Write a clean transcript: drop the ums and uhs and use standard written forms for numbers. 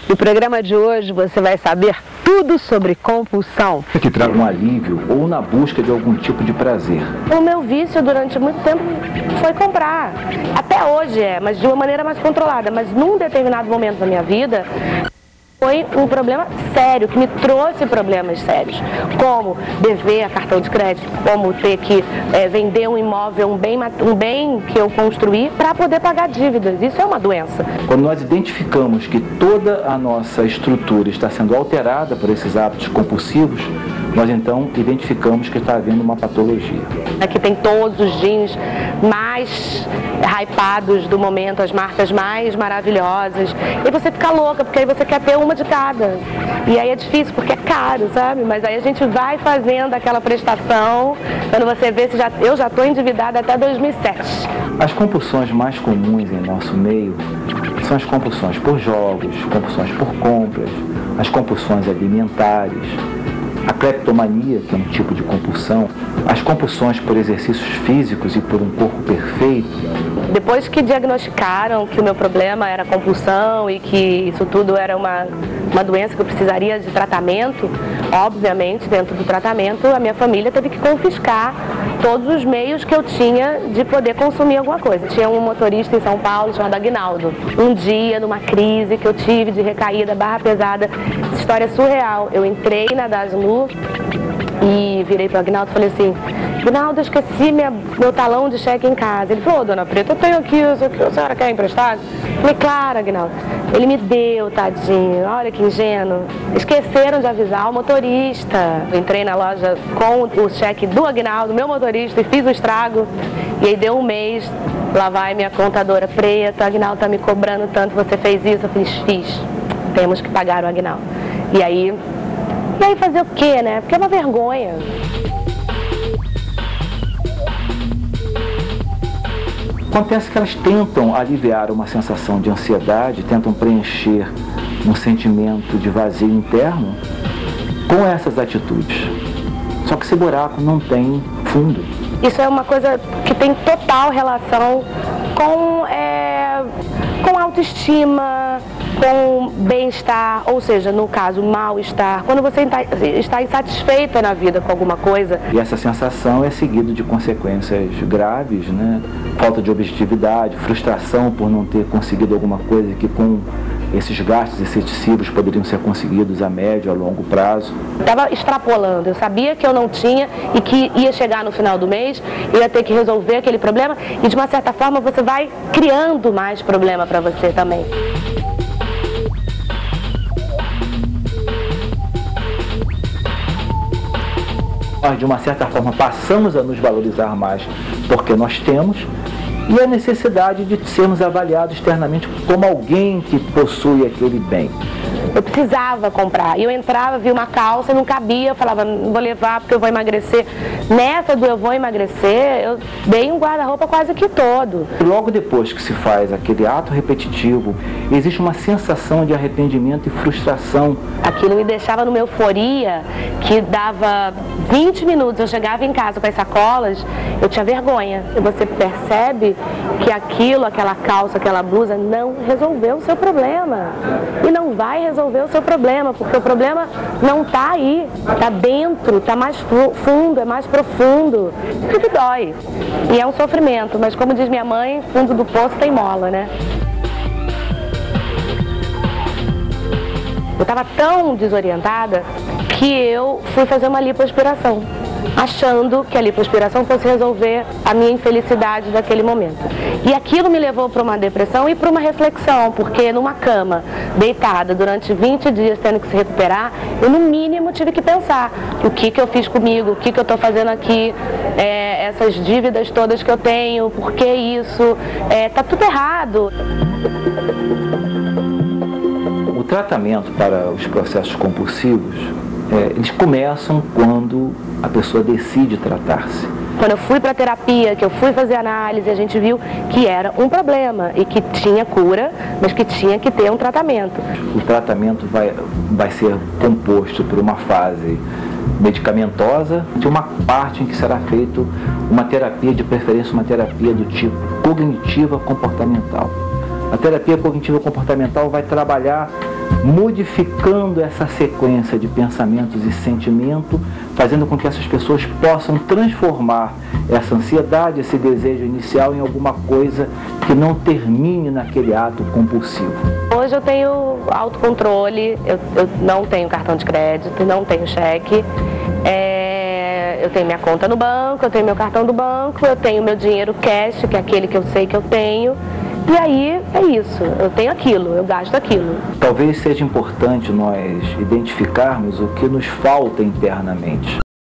No programa de hoje você vai saber tudo sobre compulsão. Que traga um alívio ou na busca de algum tipo de prazer. O meu vício durante muito tempo foi comprar. Até hoje mas de uma maneira mais controlada. Mas num determinado momento da minha vida, foi um problema sério, que me trouxe problemas sérios, como dever a cartão de crédito, como ter que vender um imóvel, um bem que eu construí para poder pagar dívidas. Isso é uma doença. Quando nós identificamos que toda a nossa estrutura está sendo alterada por esses hábitos compulsivos, nós então identificamos que está havendo uma patologia. Aqui tem todos os jeans mais hypados do momento, as marcas mais maravilhosas. E você fica louca, porque aí você quer ter uma de cada. E aí é difícil, porque é caro, sabe? Mas aí a gente vai fazendo aquela prestação, quando você vê, eu já estou endividada até 2007. As compulsões mais comuns em nosso meio são as compulsões por jogos, compulsões por compras, as compulsões alimentares, a cleptomania, que é um tipo de compulsão, as compulsões por exercícios físicos e por um corpo perfeito. Depois que diagnosticaram que o meu problema era compulsão e que isso tudo era uma doença que eu precisaria de tratamento, obviamente, dentro do tratamento, a minha família teve que confiscar todos os meios que eu tinha de poder consumir alguma coisa. Tinha um motorista em São Paulo chamado Aguinaldo. Um dia, numa crise que eu tive de recaída, barra pesada, essa história é surreal. Eu entrei na Daslu e virei para o Aguinaldo e falei assim: Aguinaldo, eu esqueci meu talão de cheque em casa. Ele falou: dona Preta, eu tenho aqui, isso aqui, a senhora quer emprestado? Eu falei: claro, Aguinaldo. Ele me deu, tadinho, olha que ingênuo. Esqueceram de avisar o motorista. Eu entrei na loja com o cheque do Aguinaldo, meu motorista, e fiz o estrago. E aí deu um mês, lá vai minha contadora: Preta, o Aguinaldo tá me cobrando tanto, você fez isso? Eu falei: fiz, temos que pagar o Aguinaldo. E aí fazer o quê, né? Porque é uma vergonha. Acontece que elas tentam aliviar uma sensação de ansiedade, tentam preencher um sentimento de vazio interno com essas atitudes. Só que esse buraco não tem fundo. Isso é uma coisa que tem total relação com autoestima, com bem-estar, ou seja, no caso, mal-estar, quando você está insatisfeita na vida com alguma coisa. E essa sensação é seguida de consequências graves, né? Falta de objetividade, frustração por não ter conseguido alguma coisa que com esses gastos excessivos poderiam ser conseguidos a médio, a longo prazo. Estava extrapolando, eu sabia que eu não tinha e que ia chegar no final do mês, ia ter que resolver aquele problema e de uma certa forma você vai criando mais problema para você também. Nós, de uma certa forma, passamos a nos valorizar mais porque nós temos, e a necessidade de sermos avaliados externamente como alguém que possui aquele bem. Eu precisava comprar, e eu entrava, via uma calça, não cabia, eu falava: não vou levar porque eu vou emagrecer. Nessa do eu vou emagrecer, eu dei um guarda-roupa quase que todo. E logo depois que se faz aquele ato repetitivo, existe uma sensação de arrependimento e frustração. Aquilo me deixava numa euforia que dava 20 minutos, eu chegava em casa com as sacolas, eu tinha vergonha. E você percebe que aquela calça, aquela blusa não resolveu o seu problema. E não vai resolver o seu problema, porque o problema não está aí, está dentro, está mais fundo, é mais profundo. Isso que dói. E é um sofrimento, mas como diz minha mãe, fundo do poço tem mola, né? Eu estava tão desorientada que eu fui fazer uma lipoaspiração, achando que a lipoaspiração fosse resolver a minha infelicidade daquele momento. E aquilo me levou para uma depressão e para uma reflexão, porque numa cama, deitada durante 20 dias tendo que se recuperar, eu no mínimo tive que pensar o que eu fiz comigo, o que eu estou fazendo aqui, essas dívidas todas que eu tenho, por que isso, tá tudo errado. O tratamento para os processos compulsivos, eles começam quando a pessoa decide tratar-se. Quando eu fui para a terapia, que eu fui fazer análise, a gente viu que era um problema e que tinha cura, mas que tinha que ter um tratamento. O tratamento vai ser composto por uma fase medicamentosa e uma parte em que será feita uma terapia, de preferência uma terapia do tipo cognitiva comportamental. A terapia cognitiva comportamental vai trabalhar modificando essa sequência de pensamentos e sentimento, fazendo com que essas pessoas possam transformar essa ansiedade, esse desejo inicial em alguma coisa que não termine naquele ato compulsivo. Hoje eu tenho autocontrole, eu não tenho cartão de crédito, não tenho cheque, eu tenho minha conta no banco, eu tenho meu cartão do banco, eu tenho meu dinheiro cash, que é aquele que eu sei que eu tenho. E aí é isso, eu tenho aquilo, eu gasto aquilo. Talvez seja importante nós identificarmos o que nos falta internamente.